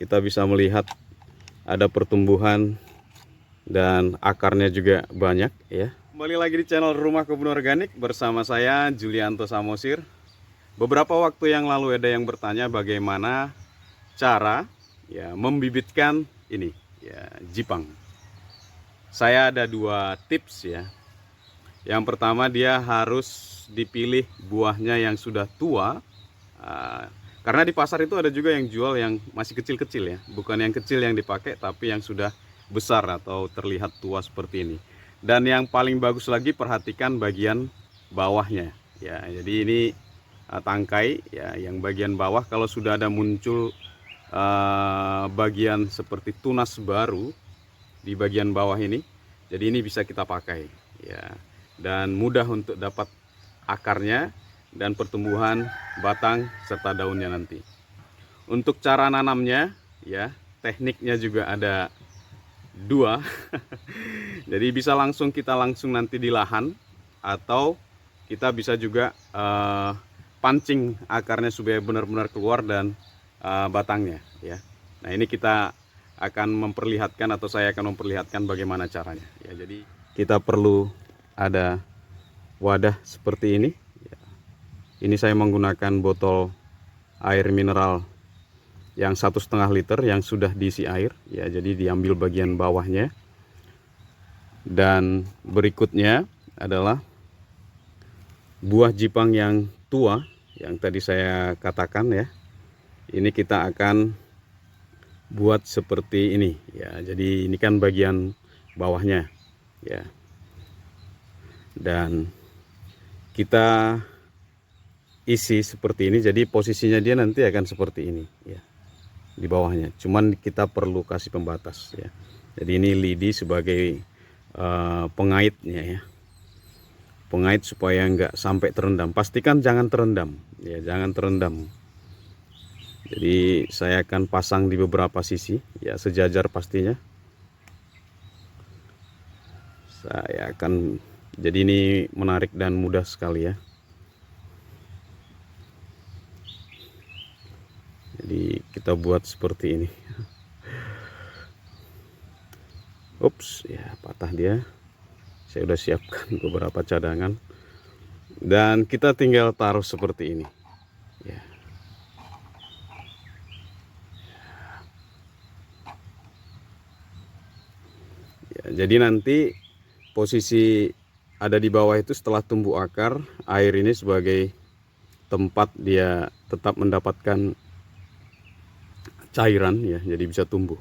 kita bisa melihat ada pertumbuhan dan akarnya juga banyak ya. Kembali lagi di channel Rumah Kebun Organik bersama saya Julianto Samosir. Beberapa waktu yang lalu ada yang bertanya bagaimana cara ya membibitkan ini ya jipang. Saya ada dua tips ya. Yang pertama, dia harus dipilih buahnya yang sudah tua. Karena di pasar itu ada juga yang jual yang masih kecil-kecil ya. Bukan yang kecil yang dipakai, tapi yang sudah besar atau terlihat tua seperti ini. Dan yang paling bagus lagi, perhatikan bagian bawahnya ya. Jadi ini tangkai ya, yang bagian bawah kalau sudah ada muncul bagian seperti tunas baru di bagian bawah ini, jadi ini bisa kita pakai ya, dan mudah untuk dapat akarnya dan pertumbuhan batang serta daunnya nanti. Untuk cara nanamnya ya, tekniknya juga ada dua. Jadi bisa kita langsung nanti di lahan, atau kita bisa juga pancing akarnya supaya benar-benar keluar dan batangnya ya. Nah, ini kita akan memperlihatkan, atau saya akan memperlihatkan bagaimana caranya ya. Jadi kita perlu ada wadah seperti ini ya. Ini saya menggunakan botol air mineral yang 1,5 liter yang sudah diisi air ya. Jadi diambil bagian bawahnya, dan berikutnya adalah buah jipang yang tua yang tadi saya katakan ya. Ini kita akan buat seperti ini ya. Jadi ini kan bagian bawahnya ya, dan kita isi seperti ini. Jadi posisinya dia nanti akan seperti ini ya, di bawahnya. Cuman kita perlu kasih pembatas ya. Jadi ini lidi sebagai pengaitnya ya, pengait supaya nggak sampai terendam. Pastikan jangan terendam ya, jangan terendam. Jadi saya akan pasang di beberapa sisi ya, sejajar pastinya. Saya akan, jadi ini menarik dan mudah sekali ya. Jadi kita buat seperti ini. Ups ya, patah dia. Saya udah siapkan beberapa cadangan, dan kita tinggal taruh seperti ini ya. Jadi nanti posisi ada di bawah itu setelah tumbuh akar, air ini sebagai tempat dia tetap mendapatkan cairan ya, jadi bisa tumbuh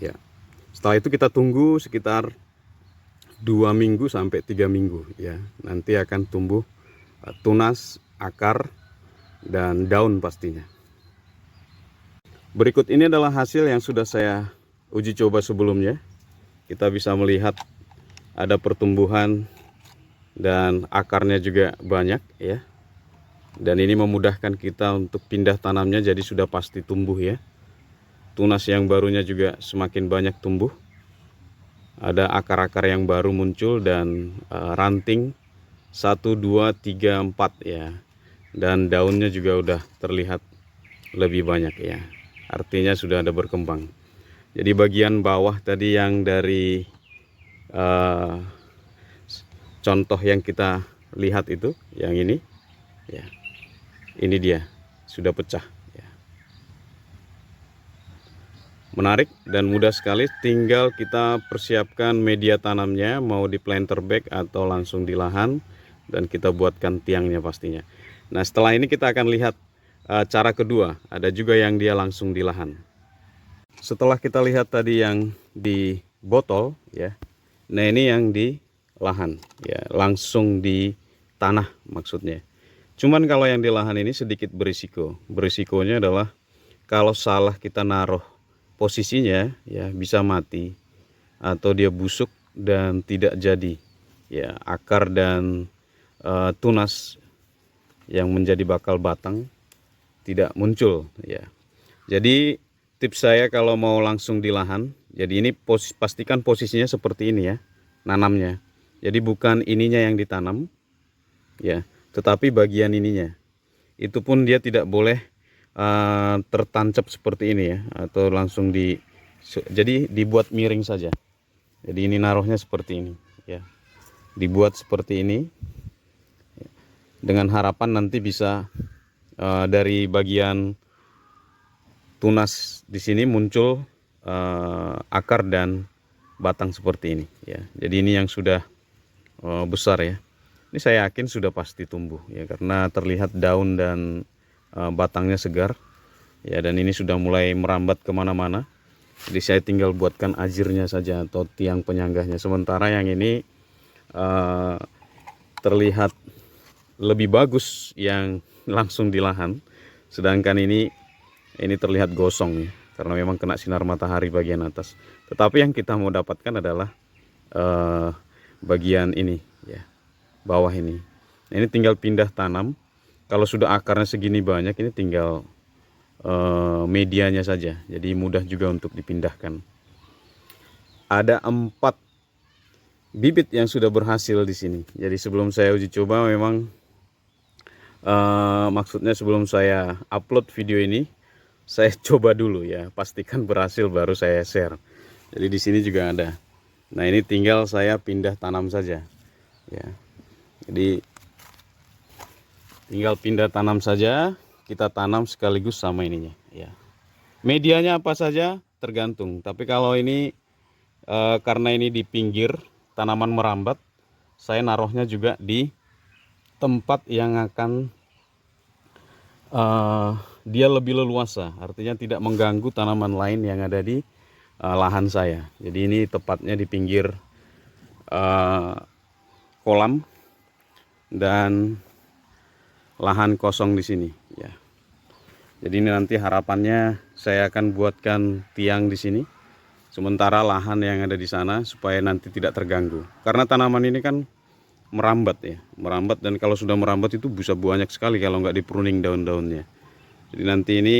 ya. Setelah itu kita tunggu sekitar 2 minggu sampai 3 minggu ya. Nanti akan tumbuh tunas, akar, dan daun pastinya. Berikut ini adalah hasil yang sudah saya uji coba sebelumnya. Kita bisa melihat ada pertumbuhan dan akarnya juga banyak ya. Dan ini memudahkan kita untuk pindah tanamnya, jadi sudah pasti tumbuh ya. Tunas yang barunya juga semakin banyak tumbuh. Ada akar-akar yang baru muncul, dan ranting 1, 2, 3, 4 ya. Dan daunnya juga udah terlihat lebih banyak ya. Artinya sudah ada berkembang. Jadi bagian bawah tadi yang dari contoh yang kita lihat itu, yang ini ya, ini dia sudah pecah ya. Menarik dan mudah sekali. Tinggal kita persiapkan media tanamnya, mau di planter bag atau langsung di lahan, dan kita buatkan tiangnya pastinya. Nah, setelah ini kita akan lihat cara kedua. Ada juga yang dia langsung di lahan. Setelah kita lihat tadi yang di botol ya, nah ini yang di lahan ya, langsung di tanah maksudnya. Cuman kalau yang di lahan ini sedikit berisiko. Berisikonya adalah kalau salah kita naruh posisinya ya, bisa mati atau dia busuk dan tidak jadi ya, akar dan tunas yang menjadi bakal batang tidak muncul ya. Jadi tips saya kalau mau langsung di lahan, jadi ini pastikan posisinya seperti ini ya, nanamnya. Jadi bukan ininya yang ditanam ya, tetapi bagian ininya. Itu pun dia tidak boleh tertancap seperti ini ya, atau langsung jadi dibuat miring saja. Jadi ini naruhnya seperti ini ya, dibuat seperti ini dengan harapan nanti bisa dari bagian tunas di sini muncul akar dan batang seperti ini ya. Jadi ini yang sudah besar ya. Ini saya yakin sudah pasti tumbuh ya, karena terlihat daun dan batangnya segar ya, dan ini sudah mulai merambat kemana-mana. Jadi saya tinggal buatkan ajirnya saja atau tiang penyanggahnya. Sementara yang ini terlihat lebih bagus yang langsung di lahan, sedangkan ini terlihat gosong ya, karena memang kena sinar matahari bagian atas. Tetapi yang kita mau dapatkan adalah bagian ini ya, bawah ini. Nah, ini tinggal pindah tanam. Kalau sudah akarnya segini banyak, ini tinggal medianya saja, jadi mudah juga untuk dipindahkan. Ada 4 bibit yang sudah berhasil di sini. Jadi sebelum saya uji coba, memang maksudnya sebelum saya upload video ini, saya coba dulu ya, pastikan berhasil baru saya share. Jadi di sini juga ada. Nah, ini tinggal saya pindah tanam saja ya. Jadi tinggal pindah tanam saja, kita tanam sekaligus sama ininya ya. Medianya apa saja tergantung, tapi kalau ini karena ini di pinggir tanaman merambat, saya naruhnya juga di tempat yang akan dia lebih leluasa, artinya tidak mengganggu tanaman lain yang ada di lahan saya. Jadi ini tepatnya di pinggir kolam dan lahan kosong di sini ya. Jadi ini nanti harapannya saya akan buatkan tiang di sini, sementara lahan yang ada di sana supaya nanti tidak terganggu. Karena tanaman ini kan merambat ya, merambat, dan kalau sudah merambat itu bisa banyak sekali kalau nggak dipruning daun-daunnya. Jadi nanti ini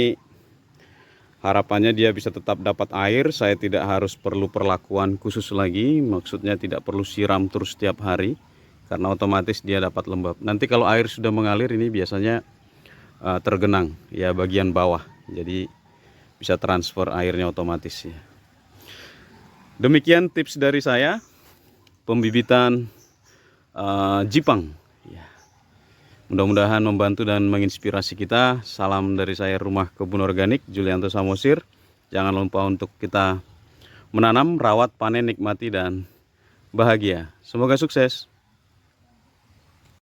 harapannya dia bisa tetap dapat air, saya tidak harus perlu perlakuan khusus lagi, maksudnya tidak perlu siram terus setiap hari, karena otomatis dia dapat lembab. Nanti kalau air sudah mengalir, ini biasanya tergenang ya bagian bawah, jadi bisa transfer airnya otomatis ya. Demikian tips dari saya pembibitan Jipang ya. Mudah-mudahan membantu dan menginspirasi kita. Salam dari saya, Rumah Kebun Organik Julianto Samosir. Jangan lupa untuk kita menanam, rawat, panen, nikmati, dan bahagia. Semoga sukses.